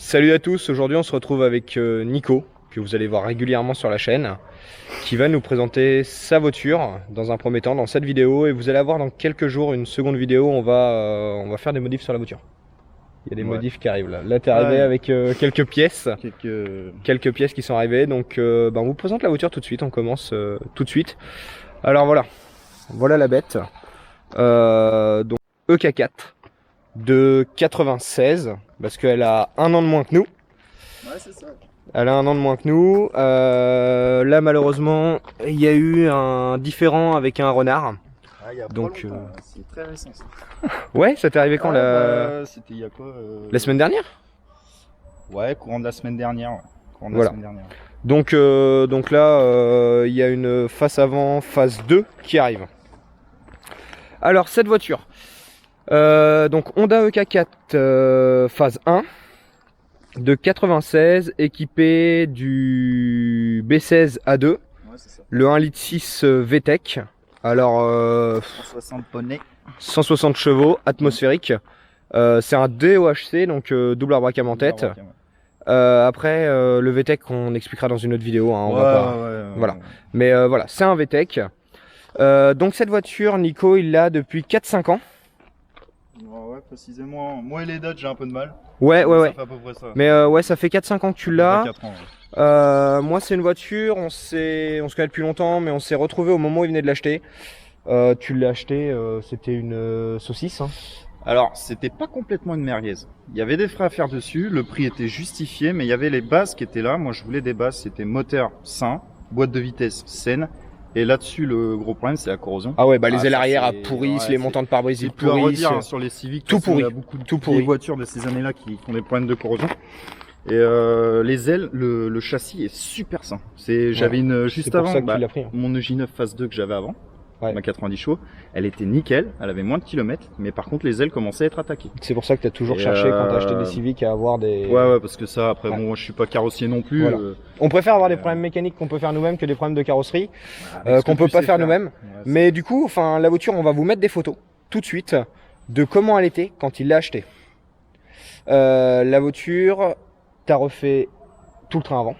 Salut à tous, aujourd'hui on se retrouve avec Nico, que vous allez voir régulièrement sur la chaîne, qui va nous présenter sa voiture dans un premier temps dans cette vidéo, et vous allez avoir dans quelques jours une seconde vidéo, on va faire des modifs sur la voiture. Il y a des modifs qui arrivent là. Là t'es arrivé avec quelques pièces qui sont arrivées, donc on vous présente la voiture tout de suite, on commence tout de suite. Alors voilà la bête, donc EK4 de 96, parce qu'elle a un an de moins que nous. Ouais, c'est ça. Elle a un an de moins que nous. Là, malheureusement, il y a eu un différend avec un renard. Ah, y a donc, pas longtemps, c'est très récent ça. ouais, ça t'est arrivé quand C'était il y a quoi la semaine dernière. Ouais, courant de la semaine dernière. Ouais. Courant de Voilà. la semaine dernière. Donc là, il y a une face avant, phase 2 qui arrive. Alors, cette voiture. Donc Honda EK4 phase 1 de 96, équipé du B16 A2, Ouais, c'est ça. le 1,6 L VTEC. Alors 160 poneys, 160 chevaux atmosphérique. C'est un DOHC, donc double arbre à cam en tête. Après le VTEC on expliquera dans une autre vidéo, hein, on va pas... voilà. Mais voilà, c'est un VTEC. Donc cette voiture, Nico, il l'a depuis 4-5 ans. Ouais, précisément. Moi et les dates, j'ai un peu de mal. Ouais. Ça fait à peu près ça. Mais ouais, ça fait 4-5 ans que tu l'as. 4 ans, ouais. Moi, c'est une voiture, on se connaît depuis longtemps, mais on s'est retrouvé au moment où il venait de l'acheter. Tu l'as acheté, c'était une saucisse, hein. Alors, c'était pas complètement une merguez. Il y avait des frais à faire dessus, le prix était justifié, mais il y avait les bases qui étaient là. Moi, je voulais des bases, c'était moteur sain, boîte de vitesse saine. Et là-dessus, le gros problème, c'est la corrosion. Ah ouais, bah les ailes ça, arrière c'est- pourrissent, ouais, les montants de pare-brise ils c'est plus à pourrissent. redire, hein, sur les Civic, Tout pourri. il y a beaucoup Tout de pourri. voitures de ces années-là qui ont des problèmes de corrosion. Et les ailes, le châssis est super sain. J'avais une juste pour avant, ça que tu l'as pris, hein. mon EJ9 phase 2 que j'avais avant, Ouais. ma 90 chevaux, elle était nickel, elle avait moins de kilomètres, mais par contre les ailes commençaient à être attaquées. C'est pour ça que tu as toujours Et cherché quand tu as acheté des Civic à avoir des... Ouais, parce que ça, après, Ouais. bon, je suis pas carrossier non plus. Voilà. On préfère avoir des problèmes mécaniques qu'on peut faire nous-mêmes que des problèmes de carrosserie avec ce qu'on que peut tu pas sais faire nous-mêmes. Ouais, Mais du coup, enfin, la voiture, on va vous mettre des photos tout de suite de comment elle était quand il l'a achetée. La voiture, t'as refait tout le train avant.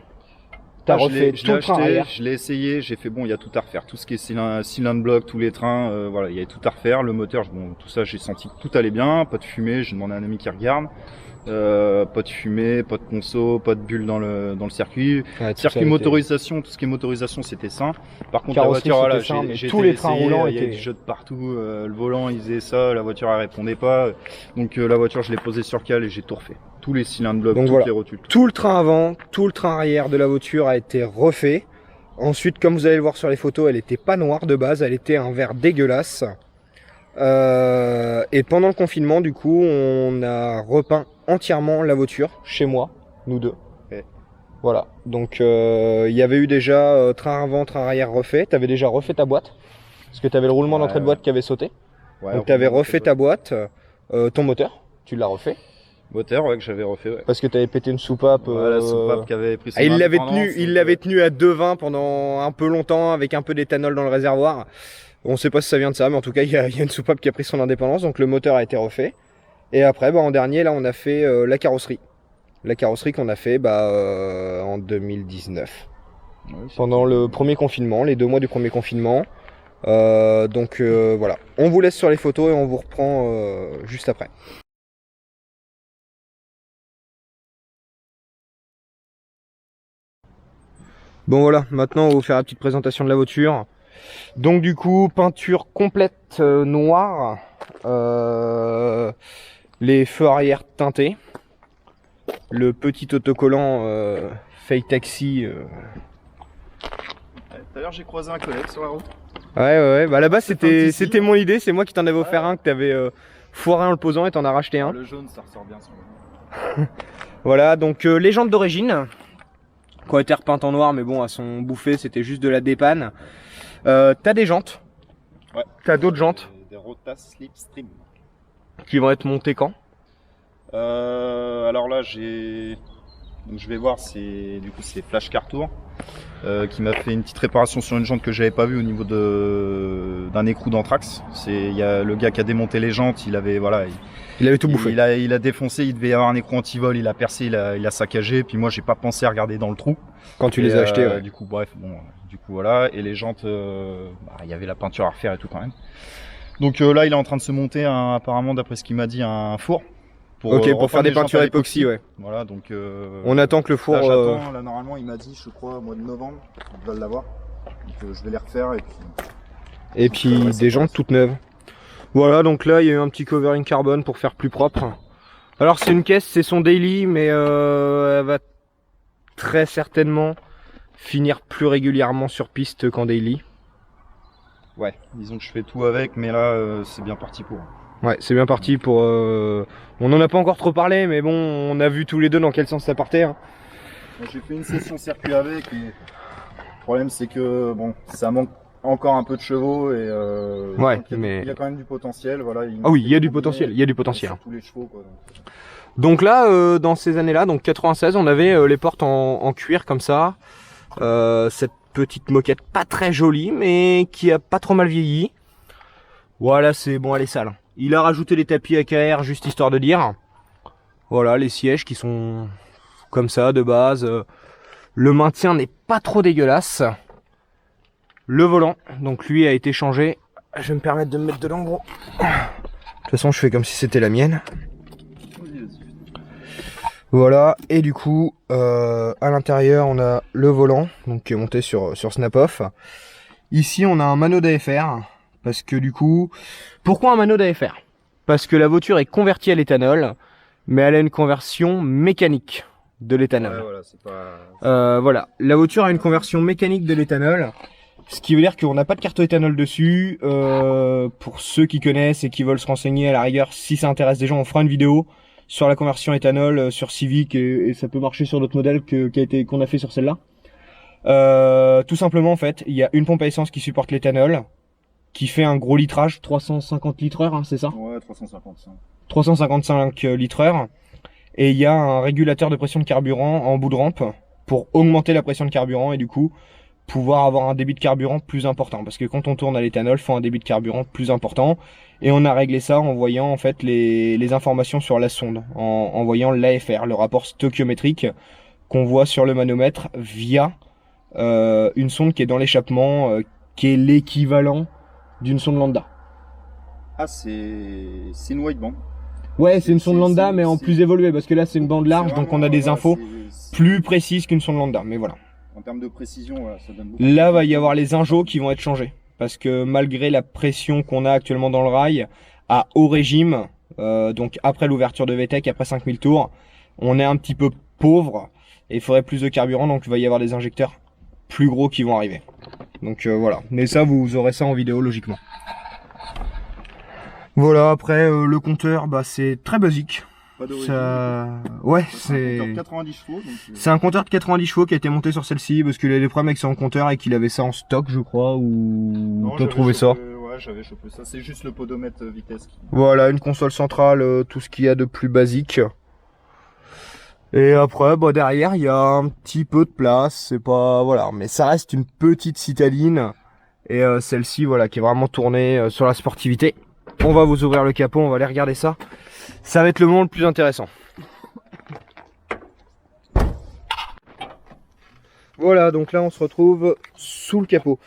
T'as refait tout le train arrière. Je l'ai essayé, j'ai fait bon, il y a tout à refaire. Tout ce qui est cylindre bloc, tous les trains, voilà, il y avait tout à refaire. Le moteur, bon, tout ça, j'ai senti que tout allait bien. Pas de fumée, j'ai demandé à un ami qui regarde. Pas de fumée, pas de conso, pas de bulles dans le circuit. Ouais, tout Circuit ça, motorisation, tout ce qui est motorisation, c'était sain. Par contre, Carrosserie, la voiture, voilà, c'était sain, mais j'ai tous les trains essayé, roulants il y avait étaient- du jeu de partout. Le volant, il faisait ça, la voiture, elle répondait pas. Donc la voiture, je l'ai posée sur cale et j'ai tout refait. Tous les cylindres blocs, Donc toutes voilà. les rotules. Tout le train avant, tout le train arrière de la voiture a été refait. Ensuite, comme vous allez le voir sur les photos, elle n'était pas noire de base, elle était un vert dégueulasse. Et pendant le confinement, du coup, on a repeint entièrement la voiture, chez moi, nous deux. Ouais. Voilà, donc il y avait eu déjà train avant, train arrière refait. Tu avais déjà refait ta boîte, parce que tu avais le roulement d'entrée de boîte qui avait sauté. Ouais, Donc tu avais refait ta boîte, ton moteur, tu l'as refait. Moteur, ouais, que j'avais refait, ouais. Parce que tu avais pété une soupape. La soupape qui avait pris son il l'avait indépendance, tenu à 2,20 pendant un peu longtemps avec un peu d'éthanol dans le réservoir. On sait pas si ça vient de ça, mais en tout cas il y a une soupape qui a pris son indépendance, donc le moteur a été refait. Et après, en dernier, là on a fait la carrosserie. La carrosserie qu'on a fait en 2019. Ouais, Pendant le premier confinement, les 2 mois du premier confinement. Voilà, on vous laisse sur les photos et on vous reprend juste après. Bon voilà, maintenant on va vous faire la petite présentation de la voiture. Donc du coup, peinture complète noire, les feux arrière teintés, le petit autocollant Fake Taxi. Tout à l'heure, j'ai croisé un collègue sur la route. Ouais, bah là-bas C'est un petit c'était mon idée, c'est moi qui t'en avais offert un, que t'avais foiré en le posant et t'en as racheté un. Le jaune, ça ressort bien sur le... Voilà, donc les jantes d'origine, qui ont été repeintes en noir, mais bon, elles sont bouffées, c'était juste de la dépanne. T'as des jantes. Ouais. T'as d'autres jantes Des Rota Slipstream. qui vont être montées quand? Alors là, donc je vais voir, c'est Flash Car Tour. qui m'a fait une petite réparation sur une jante que j'avais pas vue au niveau d'un écrou d'anthrax. Il y a le gars qui a démonté les jantes, il avait tout bouffé. Il a défoncé, il devait y avoir un écrou anti-vol, il a percé, il a saccagé. Puis moi j'ai pas pensé à regarder dans le trou. Quand tu les as achetés, ouais. Du coup bref, bon, du coup voilà. Et les jantes, il y avait la peinture à refaire et tout quand même. Donc là il est en train de se monter apparemment d'après ce qu'il m'a dit un four. Pour faire des peintures époxy, ouais. Voilà, donc on attend que le four. Là, j'attends, là normalement il m'a dit, je crois, au mois de novembre, il va l'avoir. Donc je vais les refaire et puis des jantes toutes neuves. Voilà, donc là il y a eu un petit covering carbone pour faire plus propre. Alors c'est une caisse, c'est son daily, mais elle va très certainement finir plus régulièrement sur piste qu'en daily. Ouais, disons que je fais tout avec, mais là c'est bien parti pour. Ouais, c'est bien parti pour... On n'en a pas encore trop parlé, mais bon, on a vu tous les deux dans quel sens ça partait. Hein. J'ai fait une session circuit avec, mais le problème c'est que bon, ça manque encore un peu de chevaux et ouais, il mais... y a quand même du potentiel. Voilà, ah oui, il y a du potentiel, il y a du potentiel. Tous les chevaux, quoi, donc là, dans ces années-là, donc 96, on avait les portes en cuir comme ça. Cette petite moquette pas très jolie, mais qui a pas trop mal vieilli. Voilà, c'est bon, elle est sale. Il a rajouté les tapis AKR juste histoire de dire. Voilà, les sièges qui sont comme ça de base. Le maintien n'est pas trop dégueulasse. Le volant, donc lui a été changé. Je vais me permettre de me mettre de l'engros. De toute façon, je fais comme si c'était la mienne. Voilà, et du coup, à l'intérieur, on a le volant, donc qui est monté sur Snap-Off. Ici, on a un mano d'AFR. Parce que du coup, pourquoi un mano d'AFR? Parce que la voiture est convertie à l'éthanol, mais elle a une conversion mécanique de l'éthanol. Ouais, voilà, c'est pas... voilà, la voiture a une conversion mécanique de l'éthanol, ce qui veut dire qu'on n'a pas de carte éthanol dessus. Pour ceux qui connaissent et qui veulent se renseigner, à la rigueur, si ça intéresse des gens, on fera une vidéo sur la conversion éthanol sur Civic et ça peut marcher sur d'autres modèles qu'on a fait sur celle-là. Tout simplement, en fait, il y a une pompe à essence qui supporte l'éthanol, qui fait un gros litrage, 350 litres/heure, hein, c'est ça? Ouais, 355. 355 litres/heure. Et il y a un régulateur de pression de carburant en bout de rampe pour augmenter la pression de carburant et du coup pouvoir avoir un débit de carburant plus important. Parce que quand on tourne à l'éthanol, il faut un débit de carburant plus important. Et on a réglé ça en voyant en fait les informations sur la sonde, en voyant l'AFR, le rapport stoichiométrique qu'on voit sur le manomètre via une sonde qui est dans l'échappement, qui est l'équivalent d'une sonde lambda. Ah, c'est une wideband. Ouais, c'est une sonde lambda, mais en plus évoluée, parce que là c'est une bande large, donc on a des infos plus précises qu'une sonde lambda, mais voilà. En termes de précision, voilà, ça donne beaucoup. Là, va y avoir les injos qui vont être changés, parce que malgré la pression qu'on a actuellement dans le rail, à haut régime, donc après l'ouverture de VTEC, après 5000 tours, on est un petit peu pauvre, et il faudrait plus de carburant, donc il va y avoir des injecteurs plus gros qui vont arriver. Donc voilà, mais ça vous aurez ça en vidéo logiquement. Voilà, après le compteur, bah c'est très basique. Pas d'origine. Ça... Ouais, c'est un compteur de 90 chevaux. C'est un compteur de 90 chevaux qui a été monté sur celle-ci parce qu'il avait des problèmes avec son compteur et qu'il avait ça en stock, je crois, ou t'as trouvé ça? Ouais, j'avais chopé ça. C'est juste le podomètre vitesse. Voilà, une console centrale, tout ce qu'il y a de plus basique. Et après, bah derrière, il y a un petit peu de place, c'est pas... Voilà, mais ça reste une petite citadine. Et celle-ci, voilà, qui est vraiment tournée sur la sportivité. On va vous ouvrir le capot, on va aller regarder ça. Ça va être le moment le plus intéressant. Voilà, donc là on se retrouve sous le capot.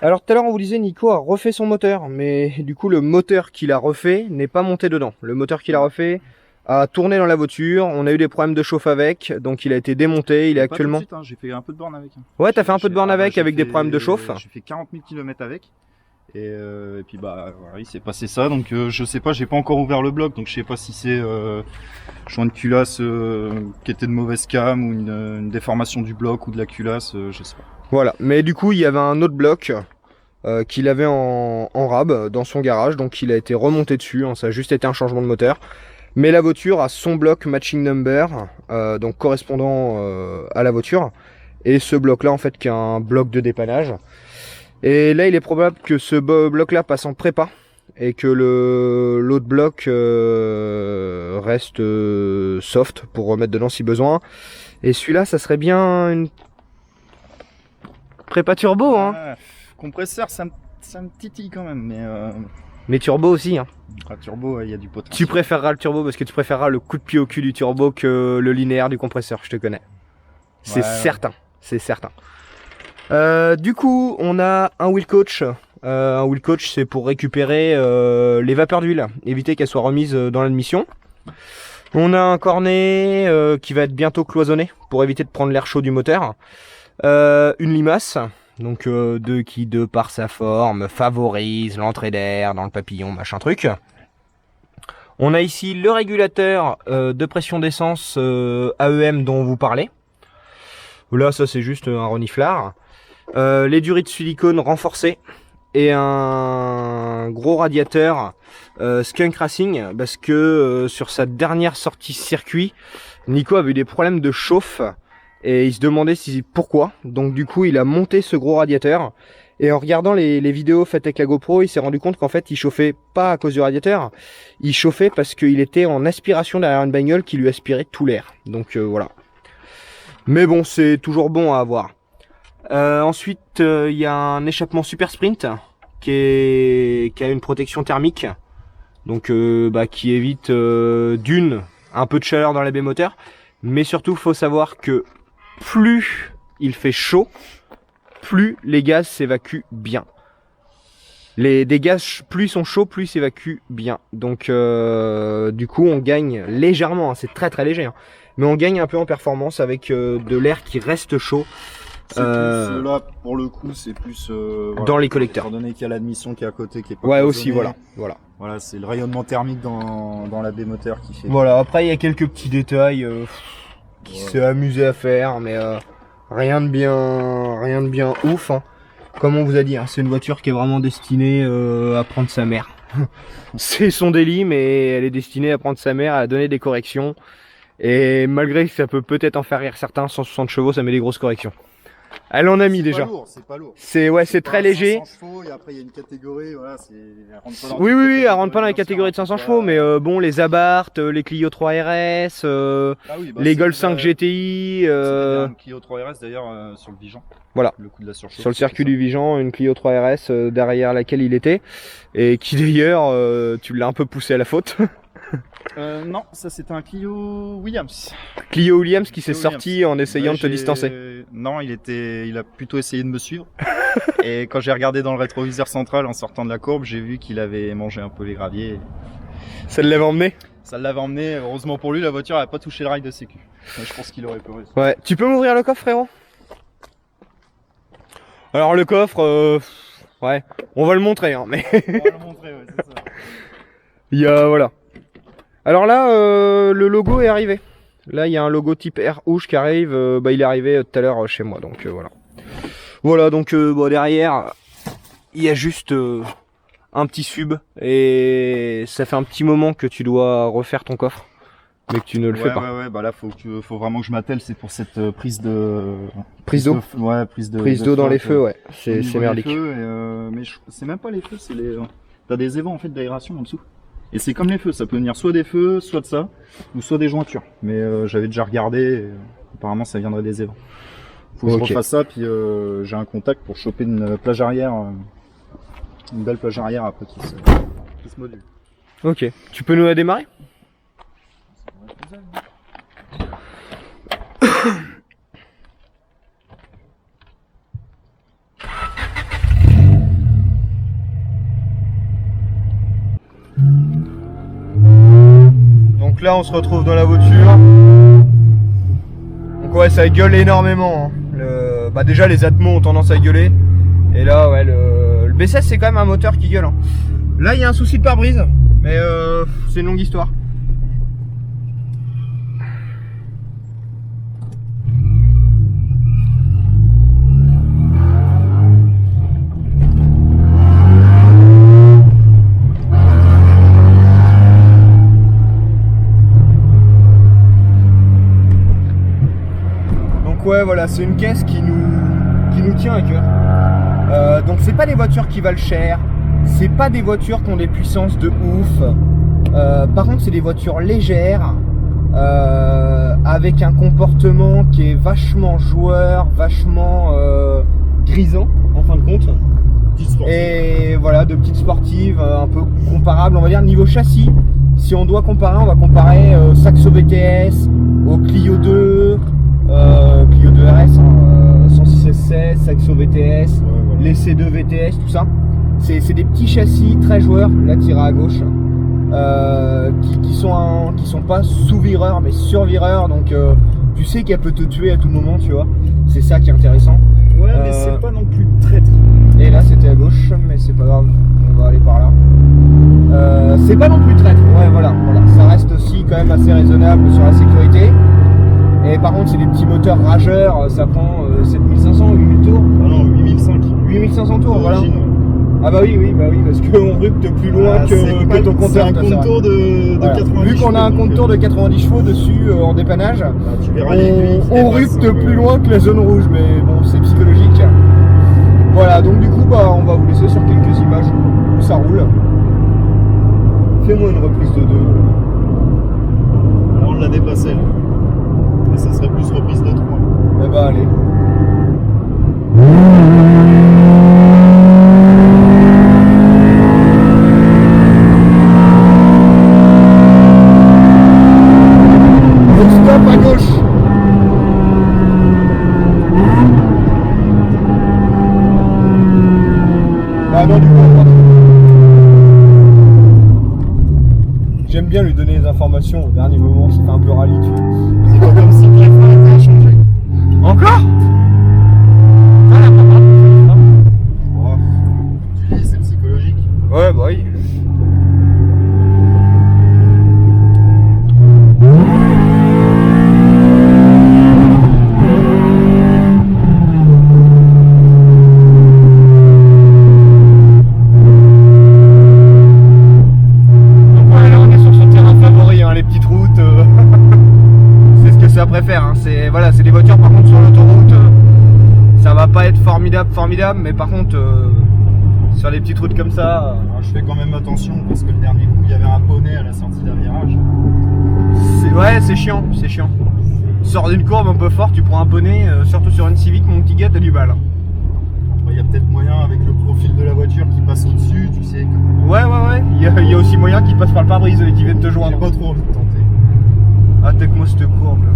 Alors tout à l'heure on vous disait Nico a refait son moteur, mais du coup le moteur qu'il a refait n'est pas monté dedans. Le moteur qu'il a refait a tourné dans la voiture, on a eu des problèmes de chauffe avec, donc il a été démonté, il est actuellement... Tout de suite, hein, j'ai fait un peu de borne avec. Ouais, t'as fait un peu de borne avec des problèmes de chauffe. J'ai fait 40 000 km avec. Et puis bah voilà, il s'est passé ça, donc je sais pas, j'ai pas encore ouvert le bloc, donc je sais pas si c'est joint de culasse qui était de mauvaise cam ou une déformation du bloc ou de la culasse, je sais pas. Voilà, mais du coup il y avait un autre bloc qu'il avait en rab dans son garage, donc il a été remonté dessus, hein, ça a juste été un changement de moteur. Mais la voiture a son bloc matching number, donc correspondant à la voiture, et ce bloc là en fait qui est un bloc de dépannage. Et là il est probable que ce bloc là passe en prépa et que l'autre bloc reste soft pour remettre dedans si besoin. Et celui-là ça serait bien Prépa turbo, hein. Compresseur, ça me titille quand même, Mais turbo aussi, hein. Turbo, il y a du potentiel. Tu préféreras le turbo parce que tu préféreras le coup de pied au cul du turbo que le linéaire du compresseur, je te connais. C'est certain, c'est certain. Du coup, on a un wheel coach. Un wheel coach, c'est pour récupérer les vapeurs d'huile, éviter qu'elles soient remises dans l'admission. On a un cornet qui va être bientôt cloisonné pour éviter de prendre l'air chaud du moteur. Une limace, donc qui de par sa forme favorise l'entrée d'air dans le papillon, machin truc. On a ici le régulateur de pression d'essence AEM dont on vous parlait. Là, ça c'est juste un reniflard. Les durits de silicone renforcés et un gros radiateur Skunk Racing parce que sur sa dernière sortie circuit, Nico avait eu des problèmes de chauffe et il se demandait pourquoi. Donc du coup, il a monté ce gros radiateur et en regardant les vidéos faites avec la GoPro, il s'est rendu compte qu'en fait, il chauffait pas à cause du radiateur, il chauffait parce qu'il était en aspiration derrière une bagnole qui lui aspirait tout l'air. Donc voilà. Mais bon, c'est toujours bon à avoir. Ensuite, il y a un échappement Super Sprint qui a une protection thermique, donc qui évite un peu de chaleur dans la baie moteur, mais surtout faut savoir que plus il fait chaud, plus les gaz s'évacuent bien. Des gaz, plus ils sont chauds, plus ils s'évacuent bien. Donc du coup on gagne légèrement, hein, c'est très très léger, hein, mais on gagne un peu en performance avec de l'air qui reste chaud. Là pour le coup c'est plus dans les collecteurs. Étant donné qu'il y a l'admission qui est à côté qui est pas ouais cloisonnée. aussi voilà c'est le rayonnement thermique dans la baie moteur qui fait. Voilà, après il y a quelques petits détails qui s'est amusé à faire, mais rien de bien ouf, hein. Comme on vous a dit, hein, c'est une voiture qui est vraiment destinée à prendre sa mère. C'est son délit, mais elle est destinée à prendre sa mère, à donner des corrections. Et malgré que ça peut peut-être en faire rire certains, 160 chevaux, ça met des grosses corrections. Elle en a mis déjà. C'est pas lourd. C'est très léger. 500 chevaux, et après il y a une catégorie, voilà, oui, elle rentre pas dans la catégorie de 500 chevaux, mais bon, les Abarth, les Clio 3 RS, les Golf 5 GTI. Une Clio 3 RS d'ailleurs sur le Vigan. Voilà. Le coup de la surchauffe. Sur le circuit du Vigan, une Clio 3 RS derrière laquelle il était, et qui d'ailleurs, tu l'as un peu poussé à la faute. Non, ça c'était un Clio Williams. Clio Williams qui s'est sorti en essayant de te distancer. Non, il a plutôt essayé de me suivre. Et quand j'ai regardé dans le rétroviseur central en sortant de la courbe, j'ai vu qu'il avait mangé un peu les graviers. Ça l'avait emmené? Ça l'avait emmené. Heureusement pour lui, la voiture n'a pas touché le rail de sécu. Je pense qu'il aurait pleuré. Ouais, tu peux m'ouvrir le coffre, frérot? Alors le coffre, ouais, on va le montrer, hein, mais. On va le montrer, ouais, c'est ça. Il y a, voilà. Alors là, le logo est arrivé. Là, il y a un logo type R rouge qui arrive. Il est arrivé tout à l'heure chez moi, donc voilà. Voilà, donc derrière, il y a juste un petit sub. Et ça fait un petit moment que tu dois refaire ton coffre, mais que tu ne le fais pas. Ouais, bah là, faut vraiment que je m'attelle. C'est pour cette prise d'eau. Prise d'eau. Ouais, prise d'eau dans les feux, ouais. C'est merdique. Mais c'est même pas les feux, c'est les. T'as des évents en fait d'aération en dessous. Et c'est comme les feux, ça peut venir soit des feux, soit de ça, ou soit des jointures. Mais j'avais déjà regardé, et, apparemment ça viendrait des évents. Faut que je refasse ça, puis j'ai un contact pour choper une plage arrière, une belle plage arrière après qui se module. Ok, tu peux nous la démarrer? Donc là on se retrouve dans la voiture. Donc ouais, ça gueule énormément, hein. Déjà les Atmos ont tendance à gueuler. Et là ouais, le B16 c'est quand même un moteur qui gueule, hein. Là il y a un souci de pare-brise, mais c'est une longue histoire. Ouais, voilà, c'est une caisse qui nous tient à cœur. Donc c'est pas des voitures qui valent cher, c'est pas des voitures qui ont des puissances de ouf. Par contre c'est des voitures légères, avec un comportement qui est vachement joueur, vachement grisant en fin de compte. Et voilà, de petites sportives un peu comparables, on va dire. Niveau châssis, si on doit comparer, on va comparer Saxo VTS au Clio 2, Clio 2 RS, 106 16, Saxo VTS, voilà. Les C2 VTS, tout ça. C'est des petits châssis très joueurs, là tiré à gauche, qui sont pas sous-vireurs mais sur-vireurs, donc tu sais qu'elle peut te tuer à tout moment, tu vois. C'est ça qui est intéressant. Ouais, mais c'est pas non plus traître. Et là c'était à gauche, mais c'est pas grave, on va aller par là. C'est pas non plus traître, ouais voilà, ça reste aussi quand même assez raisonnable sur la sécurité. Et par contre c'est des petits moteurs rageurs, ça prend 7500, 8000 tours. Ah non, 8500 tours, voilà. Ah bah oui, parce qu'on rupte plus loin que ton compteur. C'est un contour de voilà. 90 Vu qu'on a un contour de 90 chevaux dessus en dépannage, tu verras on rupte plus loin que la zone rouge, mais bon, c'est psychologique. Voilà, donc du coup, bah, on va vous laisser sur quelques images où ça roule. Fais-moi une reprise de 2. Là, on l'a dépassé, là. Et ça serait plus reprise de 3. Eh bah, allez. Stop à gauche. Ah non, du coup, j'aime bien lui donner les informations au dernier moment, ça fait un peu rallye, tu vois. C'est pas comme si la fin était à changer. Encore? Oh, tu dis, c'est psychologique. Ouais, bah oui. Voilà, c'est des voitures par contre sur l'autoroute, ça va pas être formidable, mais par contre sur les petites routes comme ça, je fais quand même attention parce que le dernier coup il y avait un poney à la sortie d'un virage. Ouais, c'est chiant. Tu sors d'une courbe un peu fort, tu prends un poney, surtout sur une Civic, mon petit gars, t'as du mal. Il y a peut-être moyen avec le profil de la voiture qui passe au-dessus, tu sais. Ouais, il y a aussi moyen qu'il passe par le pare-brise et qu'il vienne te joindre. J'ai pas trop envie de tenter. Attaque-moi cette courbe là.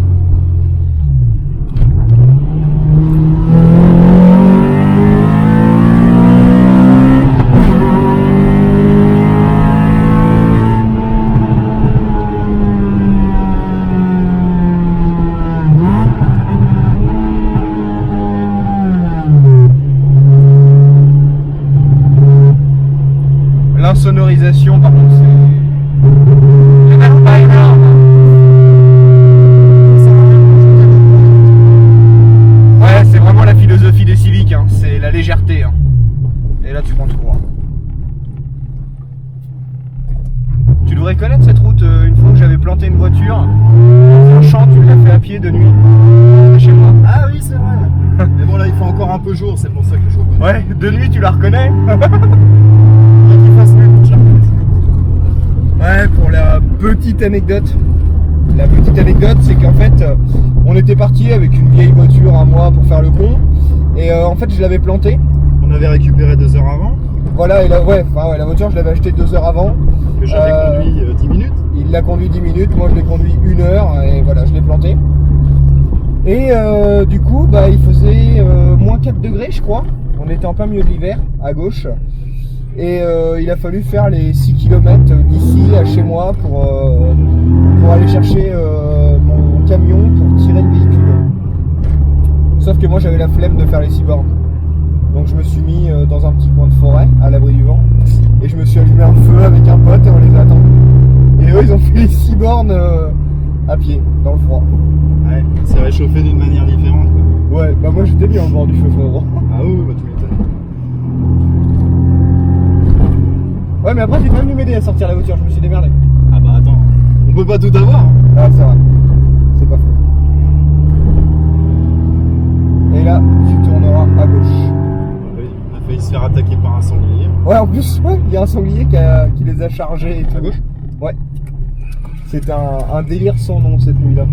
L'insonorisation par contre c'est pas énorme. Ouais, c'est vraiment la philosophie des Civics, hein. C'est la légèreté, hein. Et là tu prends tout droit. Tu devrais connaître cette route, une fois que j'avais planté une voiture dans un champ, tu l'as fait à pied de nuit chez moi. Ah oui, c'est vrai. Mais bon là il fait encore un peu jour, c'est pour ça que je reconnais. Ouais, de nuit tu la reconnais. Ouais, pour la petite anecdote. La petite anecdote, c'est qu'en fait, on était parti avec une vieille voiture à moi pour faire le con. Et en fait, je l'avais plantée. On avait récupéré 2 heures avant. Voilà, et la voiture, je l'avais achetée 2 heures avant. Que j'avais conduit 10 minutes. Il l'a conduit 10 minutes, moi je l'ai conduit 1 heure. Et voilà, je l'ai plantée. Et du coup, bah, il faisait moins 4 degrés, je crois. On était en plein milieu de l'hiver, à gauche. Et il a fallu faire les 6 km d'ici à chez moi pour aller chercher mon camion pour tirer le véhicule. Sauf que moi j'avais la flemme de faire les 6 bornes. Donc je me suis mis dans un petit coin de forêt à l'abri du vent et je me suis allumé un feu avec un pote et on les a attendus. Et eux ils ont fait les 6 bornes à pied, dans le froid. Ouais, c'est réchauffé d'une manière différente quoi. Ouais, bah moi j'étais mis en bord du feu fort. Ah oui, bah tu m'étonnes. Ouais, mais après j'ai quand même dû m'aider à sortir la voiture, je me suis démerdé. Ah bah attends, on peut pas tout avoir. Ah c'est vrai, c'est pas faux. Et là, tu tourneras à gauche. Oui, on a failli se faire attaquer par un sanglier. Ouais, en plus, ouais, il y a un sanglier qui les a chargés et tout. À gauche. Ouais. C'était un délire sans nom cette nuit-là.